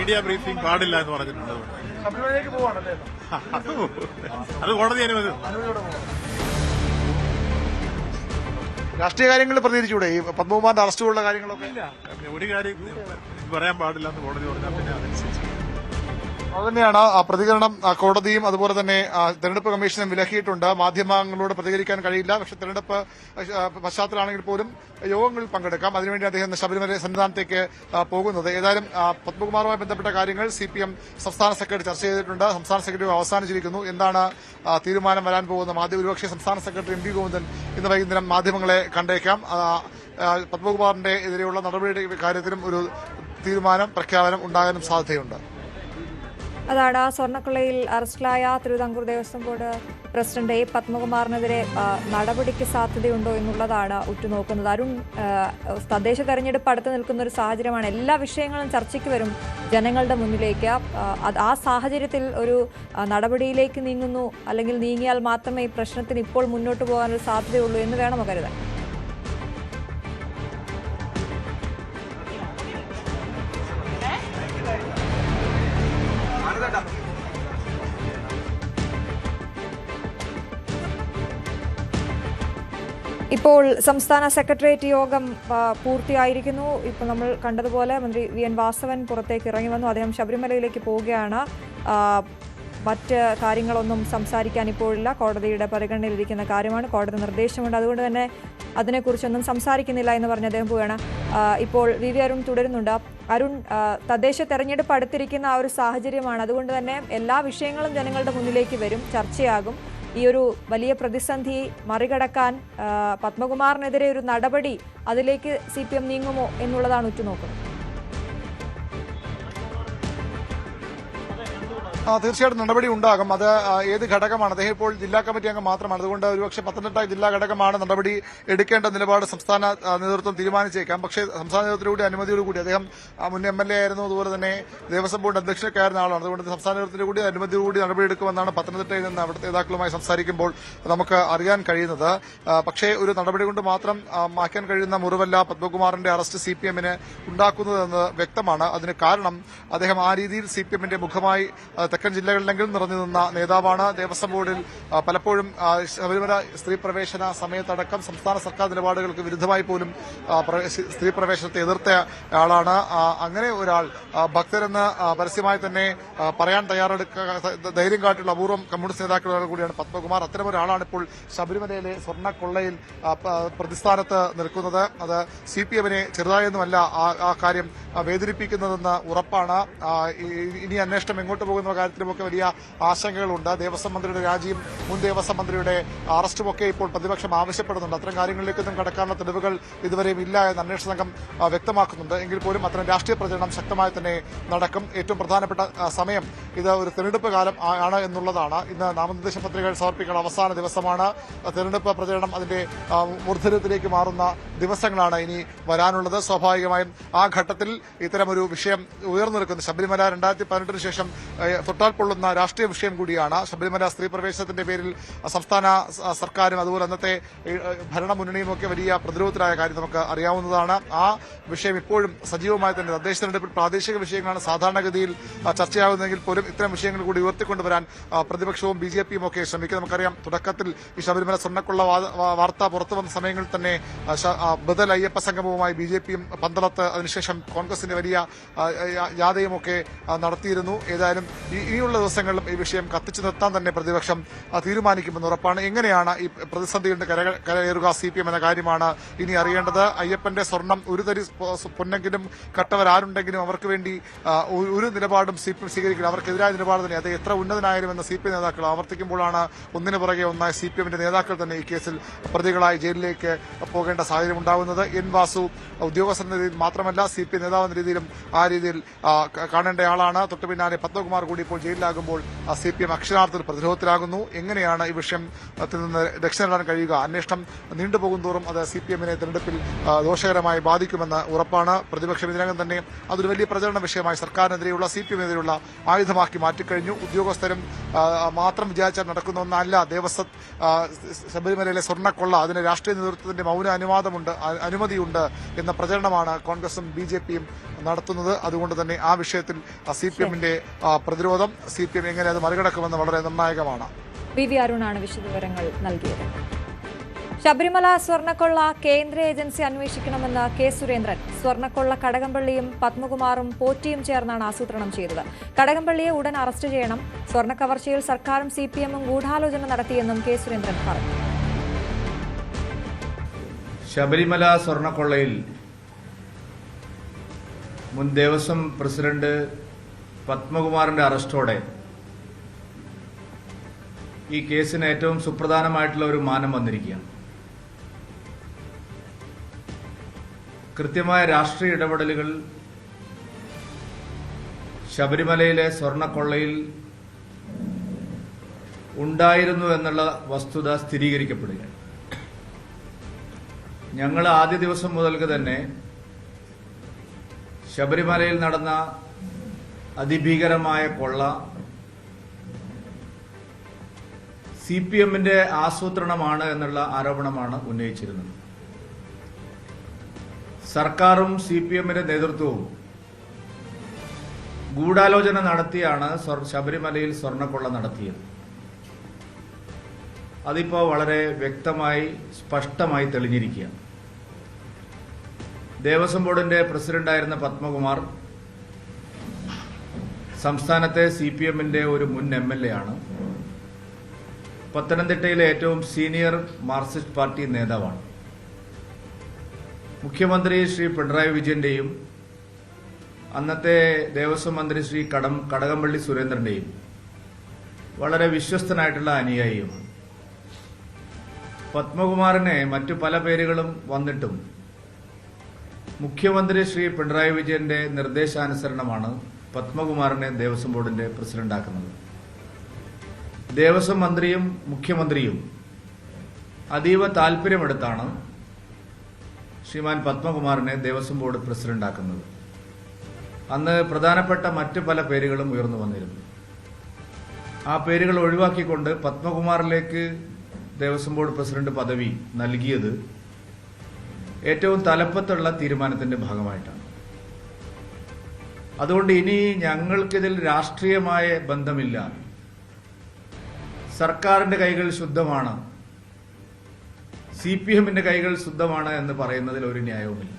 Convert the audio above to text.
Media briefing പാടില്ല എന്ന് പറഞ്ഞിട്ടുണ്ട്. ശബരിമലയിലേക്ക് പോവാണല്ലേ? അത് കോടതി അനുമതി. രാഷ്ട്രീയ കാര്യങ്ങളിൽ പ്രതികരിച്ചൂടെ ഈ പത്മകുമാറിന്റെ അറസ്റ്റുള്ള കാര്യങ്ങളൊക്കെ? ഒരു കാര്യം പറയാൻ പാടില്ല എന്ന് കോടതി പറഞ്ഞാൽ പിന്നെ അതനുസരിച്ച് അതുതന്നെയാണ് ആ പ്രതികരണം. കോടതിയും അതുപോലെ തന്നെ തെരഞ്ഞെടുപ്പ് കമ്മീഷനും വിലക്കിയിട്ടുണ്ട്. മാധ്യമങ്ങളോട് പ്രതികരിക്കാൻ കഴിയില്ല, പക്ഷെ തെരഞ്ഞെടുപ്പ് പശ്ചാത്തലമാണെങ്കിൽ പോലും യോഗങ്ങളിൽ പങ്കെടുക്കാം. അതിനുവേണ്ടി അദ്ദേഹം ശബരിമല സന്നിധാനത്തേക്ക് പോകുന്നത്. ഏതായാലും പത്മകുമാറുമായി ബന്ധപ്പെട്ട കാര്യങ്ങൾ CPM സംസ്ഥാന സെക്രട്ടറി ചർച്ച ചെയ്തിട്ടുണ്ട്. സംസ്ഥാന സെക്രട്ടറി അവസാനിച്ചിരിക്കുന്നു. എന്താണ് തീരുമാനം വരാൻ പോകുന്നത്? ഒരുപക്ഷെ സംസ്ഥാന സെക്രട്ടറി MV ഗോവിന്ദൻ ഇന്ന് വൈകുന്നേരം മാധ്യമങ്ങളെ കണ്ടേക്കാം. പത്മകുമാറിന്റെ എതിരെയുള്ള നടപടിയുടെ കാര്യത്തിലും ഒരു തീരുമാനം പ്രഖ്യാപനം ഉണ്ടാകാനും സാധ്യതയുണ്ട്. അതാണ് സ്വർണ്ണക്കൊള്ളയിൽ അറസ്റ്റിലായ Thiruvithamkoor Devaswom board president A. പത്മകുമാറിനെതിരെ നടപടിക്ക് സാധ്യതയുണ്ടോ എന്നുള്ളതാണ് ഉറ്റുനോക്കുന്നത്. അരുൺ, തദ്ദേശ തെരഞ്ഞെടുപ്പ് അടുത്ത് നിൽക്കുന്ന ഒരു സാഹചര്യമാണ്. എല്ലാ വിഷയങ്ങളും ചർച്ചയ്ക്ക് വരും ജനങ്ങളുടെ മുന്നിലേക്ക്. ആ സാഹചര്യത്തിൽ ഒരു നടപടിയിലേക്ക് നീങ്ങുന്നു, അല്ലെങ്കിൽ നീങ്ങിയാൽ മാത്രമേ ഈ പ്രശ്നത്തിന് ഇപ്പോൾ മുന്നോട്ട് പോകാനൊരു സാധ്യതയുള്ളൂ എന്ന് വേണമോ കരുതാൻ? ഇപ്പോൾ സംസ്ഥാന സെക്രട്ടേറിയറ്റ് യോഗം പൂർത്തിയായിരിക്കുന്നു. ഇപ്പോൾ നമ്മൾ കണ്ടതുപോലെ മന്ത്രി VN വാസവൻ പുറത്തേക്ക് ഇറങ്ങി വന്നു. അദ്ദേഹം ശബരിമലയിലേക്ക് പോവുകയാണ്. മറ്റ് കാര്യങ്ങളൊന്നും സംസാരിക്കാൻ ഇപ്പോഴില്ല. കോടതിയുടെ പരിഗണനയിലിരിക്കുന്ന കാര്യമാണ്, കോടതി നിർദ്ദേശമുണ്ട്. അതുകൊണ്ട് തന്നെ അതിനെക്കുറിച്ചൊന്നും സംസാരിക്കുന്നില്ല എന്ന് പറഞ്ഞ് അദ്ദേഹം പോവുകയാണ്. ഇപ്പോൾ VV അരുൺ തുടരുന്നുണ്ട്. അരുൺ, തദ്ദേശ തെരഞ്ഞെടുപ്പ് അടുത്തിരിക്കുന്ന ആ ഒരു സാഹചര്യമാണ്. അതുകൊണ്ട് തന്നെ എല്ലാ വിഷയങ്ങളും ജനങ്ങളുടെ മുന്നിലേക്ക് വരും, ചർച്ചയാകും. ഈ ഒരു വലിയ പ്രതിസന്ധി മറികടക്കാൻ പത്മകുമാറിനെതിരെ ഒരു നടപടി, അതിലേക്ക് CPM നീങ്ങുമോ എന്നുള്ളതാണ് ഉറ്റുനോക്കുന്നത്. തീർച്ചയായിട്ടും നടപടി ഉണ്ടാകും. അത് ഏത് ഘടകമാണ്? അദ്ദേഹം ഇപ്പോൾ ജില്ലാ കമ്മിറ്റി അംഗം മാത്രമാണ്. അതുകൊണ്ട് ഒരുപക്ഷെ പത്തനംതിട്ട ജില്ലാ ഘടകമാണ് നടപടി എടുക്കേണ്ട നിലപാട് സംസ്ഥാന നേതൃത്വം തീരുമാനിച്ചേക്കാം. പക്ഷേ സംസ്ഥാന നേതൃത്വത്തിലൂടെ അനുമതിയോടുകൂടി, അദ്ദേഹം മുൻ MLA ആയിരുന്നു, അതുപോലെ തന്നെ ദേവസ്വം ബോർഡ് അധ്യക്ഷനൊക്കെ ആയിരുന്ന ആളാണ്. അതുകൊണ്ട് സംസ്ഥാന നേതൃത്വത്തിന്റെ കൂടി അനുമതിയോടുകൂടി നടപടിയെടുക്കുമെന്നാണ് പത്തനംതിട്ടയിൽ നിന്ന് അവിടുത്തെ നേതാക്കളുമായി സംസാരിക്കുമ്പോൾ നമുക്ക് അറിയാൻ കഴിയുന്നത്. പക്ഷേ ഒരു നടപടി കൊണ്ട് മാത്രം മാറ്റാൻ കഴിയുന്ന മുറിവല്ല പത്മകുമാറിന്റെ അറസ്റ്റ് CPM-ന് ഉണ്ടാക്കുന്നതെന്ന് വ്യക്തമാണ്. അതിന് കാരണം അദ്ദേഹം ആ രീതിയിൽ CPM-ന്റെ മുഖമായി തെക്കൻ ജില്ലകളിലെങ്കിലും നിറഞ്ഞു നിന്ന നേതാവാണ്. ദേവസ്വം ബോർഡിൽ പലപ്പോഴും ശബരിമല സ്ത്രീ പ്രവേശന സമയത്തടക്കം സംസ്ഥാന സർക്കാർ നിലപാടുകൾക്ക് വിരുദ്ധമായി പോലും സ്ത്രീ പ്രവേശനത്തെ എതിർത്ത ആളാണ്. അങ്ങനെ ഒരാൾ ഭക്തരെന്ന് പരസ്യമായി തന്നെ പറയാൻ ധൈര്യം കാട്ടിയുള്ള അപൂർവം കമ്മ്യൂണിസ്റ്റ് നേതാക്കളുടെ കൂടിയാണ് പത്മകുമാർ. അത്തരമൊരാളാണ് ഇപ്പോൾ ശബരിമലയിലെ സ്വർണ്ണക്കൊള്ളയിൽ പ്രതിസ്ഥാനത്ത് നിൽക്കുന്നത്. അത് CPM-നെ ചെറുതായൊന്നുമല്ല ആ കാര്യം വേദനിപ്പിക്കുന്നതെന്ന് ഉറപ്പാണ്. ഇനി അന്വേഷണം എങ്ങോട്ട് പോകുന്ന കാര്യത്തിലുമൊക്കെ വലിയ ആശങ്കകളുണ്ട്. ദേവസ്വം മന്ത്രിയുടെ രാജിയും മുൻ ദേവസ്വം മന്ത്രിയുടെ അറസ്റ്റുമൊക്കെ ഇപ്പോൾ പ്രതിപക്ഷം ആവശ്യപ്പെടുന്നുണ്ട്. അത്തരം കാര്യങ്ങളിലേക്കൊന്നും കടക്കാനുള്ള തെളിവുകൾ ഇതുവരെയും ഇല്ല എന്ന് അന്വേഷണ സംഘം വ്യക്തമാക്കുന്നുണ്ട്. എങ്കിൽ പോലും അത്തരം രാഷ്ട്രീയ പ്രചരണം ശക്തമായി തന്നെ നടക്കും. ഏറ്റവും പ്രധാനപ്പെട്ട സമയം ഇത് ഒരു തെരഞ്ഞെടുപ്പ് കാലം ആണ് എന്നുള്ളതാണ്. ഇന്ന് നാമനിർദ്ദേശ പത്രികകൾ സമർപ്പിക്കുന്ന അവസാന ദിവസമാണ്. തെരഞ്ഞെടുപ്പ് പ്രചരണം അതിന്റെ മൂർധന്യത്തിലേക്ക് മാറുന്ന ദിവസങ്ങളാണ് ഇനി വരാനുള്ളത്. സ്വാഭാവികമായും ആ ഘട്ടത്തിൽ ഇത്തരമൊരു വിഷയം ഉയർന്നു നിൽക്കുന്നു. ശബരിമല 2018 ശേഷം തൊട്ടാൽ പൊള്ളുന്ന രാഷ്ട്രീയ വിഷയം കൂടിയാണ്. ശബരിമല സ്ത്രീ പ്രവേശനത്തിന്റെ പേരിൽ സംസ്ഥാന സർക്കാരും അതുപോലെ അന്നത്തെ ഭരണമുന്നണിയും ഒക്കെ വലിയ പ്രതിരോധത്തിലായ കാര്യം നമുക്ക് അറിയാവുന്നതാണ്. ആ വിഷയം ഇപ്പോഴും സജീവമായി തന്നെ തദ്ദേശ തെരഞ്ഞെടുപ്പിൽ പ്രാദേശിക വിഷയങ്ങളാണ് സാധാരണഗതിയിൽ ചർച്ചയാകുന്നതെങ്കിൽ പോലും ഇത്തരം വിഷയങ്ങൾ കൂടി ഉയർത്തിക്കൊണ്ടുവരാൻ പ്രതിപക്ഷവും BJP-യും ഒക്കെ ശ്രമിക്കും. നമുക്കറിയാം, തുടക്കത്തിൽ ഈ ശബരിമല സ്വർണ്ണക്കൊള്ള വാർത്ത പുറത്തു വന്ന സമയങ്ങളിൽ തന്നെ ബദൽ അയ്യപ്പ സംഗമവുമായി BJP-യും പന്തളത്ത്, അതിനുശേഷം കോൺഗ്രസിന്റെ വലിയ ജാഥയുമൊക്കെ നടത്തിയിരുന്നു. ഏതായാലും ഇനിയുള്ള ദിവസങ്ങളിലും ഈ വിഷയം കത്തിച്ചു നിർത്താൻ തന്നെ പ്രതിപക്ഷം തീരുമാനിക്കുമെന്ന് ഉറപ്പാണ്. എങ്ങനെയാണ് ഈ പ്രതിസന്ധി കൊണ്ട് കരകയറുക CPM എന്ന കാര്യമാണ് ഇനി അറിയേണ്ടത്. അയ്യപ്പന്റെ സ്വർണം ഒരു തരി പൊന്നെങ്കിലും കട്ടവരാരുണ്ടെങ്കിലും അവർക്ക് വേണ്ടി ഒരു നിലപാടും CPM സ്വീകരിക്കണം. അവർക്കെതിരായ നിലപാട് തന്നെ അത് എത്ര ഉന്നതനായാലും എന്ന CPM നേതാക്കൾ ആവർത്തിക്കുമ്പോഴാണ് ഒന്നിനു പുറകെ ഒന്നായി CPM-ന്റെ നേതാക്കൾ തന്നെ ഈ കേസിൽ പ്രതികളായി ജയിലിലേക്ക് പോകേണ്ട സാഹചര്യം ഉണ്ടാകുന്നത്. N. വാസു ഉദ്യോഗസ്ഥ എന്ന രീതിയിൽ മാത്രമല്ല CPM നേതാവ് എന്ന രീതിയിലും ആ രീതിയിൽ കാണേണ്ട ആളാണ്. തൊട്ടു പിന്നാലെ പത്മകുമാർ കൂടി ഇപ്പോൾ ജയിലിലാകുമ്പോൾ CPM അക്ഷരാർത്ഥത്തിൽ പ്രതിരോധത്തിലാകുന്നു. എങ്ങനെയാണ് ഈ വിഷയത്തിൽ നിന്ന് രക്ഷ നേടാൻ കഴിയുക? അന്വേഷണം നീണ്ടുപോകും തോറും അത് CPM-നെ തെരഞ്ഞെടുപ്പിൽ ദോഷകരമായി ബാധിക്കുമെന്ന് ഉറപ്പാണ്. പ്രതിപക്ഷം ഇതിനകം തന്നെ അതൊരു വലിയ പ്രചരണ വിഷയമായി സർക്കാരിനെതിരെയുള്ള CPM-നെതിരെയുള്ള ആയുധമാക്കി മാറ്റിക്കഴിഞ്ഞു. ഉദ്യോഗസ്ഥരും മാത്രം വിചാരിച്ചാൽ നടക്കുന്ന ഒന്നല്ല ദേവസ്വം ശബരിമലയിലെ സ്വർണ്ണക്കൊള്ള. അതിന് രാഷ്ട്രീയ നേതൃത്വത്തിന്റെ മൗന അനുമതിയുണ്ട് എന്ന പ്രചരണമാണ് കോൺഗ്രസും BJP-യും നടത്തുന്നത്. അതുകൊണ്ട് തന്നെ ആ വിഷയത്തിൽ CPM-ന്റെ പ്രതിരോധം CPM എങ്ങനെ അത് മറികടക്കുമെന്ന് വളരെ നിർണായകമാണ്. PV അരുണാണ് വിശദവിവരങ്ങൾ നൽകിയത്. ശബരിമല സ്വർണ്ണക്കൊള്ള കേന്ദ്ര ഏജൻസി അന്വേഷിക്കണമെന്ന് കെ സുരേന്ദ്രൻ. സ്വർണ്ണക്കൊള്ള കടകംപള്ളിയും പത്മകുമാറും പോറ്റിയും ചേർന്നാണ് ആസൂത്രണം ചെയ്തത്. കടകംപള്ളിയെ ഉടൻ അറസ്റ്റ് ചെയ്യണം. സ്വർണ്ണക്കവർച്ചയിൽ സർക്കാരും CPM-ഉം ഗൂഢാലോചന നടത്തിയെന്നും കെ സുരേന്ദ്രൻ പറഞ്ഞു. ശബരിമല സ്വർണ്ണക്കൊള്ളയിൽ മുൻ ദേവസ്വം പ്രസിഡന്റ് പത്മകുമാറിന്റെ അറസ്റ്റോടെ ഈ കേസിന് ഏറ്റവും സുപ്രധാനമായിട്ടുള്ള ഒരു മാനം വന്നിരിക്കുകയാണ്. കൃത്യമായ രാഷ്ട്രീയ ഇടപെടലുകൾ ശബരിമലയിലെ സ്വർണ്ണക്കൊള്ളയിൽ ഉണ്ടായിരുന്നു എന്നുള്ള വസ്തുത സ്ഥിരീകരിക്കപ്പെടുകയാണ്. ഞങ്ങൾ ആദ്യ ദിവസം മുതൽക്ക് തന്നെ ശബരിമലയിൽ നടന്ന അതിഭീകരമായ കൊള്ള CPM-ന്റെ ആസൂത്രണമാണ് എന്നുള്ള ആരോപണമാണ് ഉന്നയിച്ചിരുന്നത്. സർക്കാരും CPM-ന്റെ നേതൃത്വവും ഗൂഢാലോചന നടത്തിയാണ് ശബരിമലയിൽ സ്വർണ്ണക്കൊള്ള നടത്തിയത്. അതിപ്പോ വളരെ വ്യക്തമായി സ്പഷ്ടമായി തെളിഞ്ഞിരിക്കുകയാണ്. ദേവസ്വം ബോർഡിന്റെ പ്രസിഡന്റായിരുന്ന പത്മകുമാർ സംസ്ഥാനത്തെ CPM-ന്റെ ഒരു മുൻ MLA ആണ്. പത്തനംതിട്ടയിലെ ഏറ്റവും സീനിയർ മാർക്സിസ്റ്റ് പാർട്ടി നേതാവാണ്. മുഖ്യമന്ത്രി ശ്രീ പിണറായി വിജയന്റെയും അന്നത്തെ ദേവസ്വം മന്ത്രി ശ്രീ കടകംപള്ളി സുരേന്ദ്രന്റെയും വളരെ വിശ്വസ്തനായിട്ടുള്ള അനുയായിയുമാണ്. പത്മകുമാറിനെ മറ്റു പല പേരുകളും വന്നിട്ടും മുഖ്യമന്ത്രി ശ്രീ പിണറായി വിജയന്റെ നിർദ്ദേശാനുസരണമാണ് പത്മകുമാറിനെ ദേവസ്വം ബോർഡിന്റെ പ്രസിഡന്റാക്കുന്നത്. ദേവസ്വം മന്ത്രിയും മുഖ്യമന്ത്രിയും അതീവ താൽപര്യമെടുത്താണ് ശ്രീമാൻ പത്മകുമാറിനെ ദേവസ്വം ബോർഡ് പ്രസിഡന്റാക്കുന്നത്. അന്ന് പ്രധാനപ്പെട്ട മറ്റ് പല പേരുകളും ഉയർന്നു വന്നിരുന്നു. ആ പേരുകൾ ഒഴിവാക്കിക്കൊണ്ട് പത്മകുമാറിലേക്ക് ദേവസ്വം ബോർഡ് പ്രസിഡന്റ് പദവി നൽകിയത് ഏറ്റവും തലപ്പത്തുള്ള തീരുമാനത്തിന്റെ ഭാഗമായിട്ടാണ്. അതുകൊണ്ട് ഇനി ഞങ്ങൾക്കിതിൽ രാഷ്ട്രീയമായ ബന്ധമില്ല, സർക്കാരിന്റെ കൈകൾ ശുദ്ധമാണ്, CPM-ന്റെ കൈകൾ ശുദ്ധമാണ് എന്ന് പറയുന്നതിൽ ഒരു ന്യായവുമില്ല.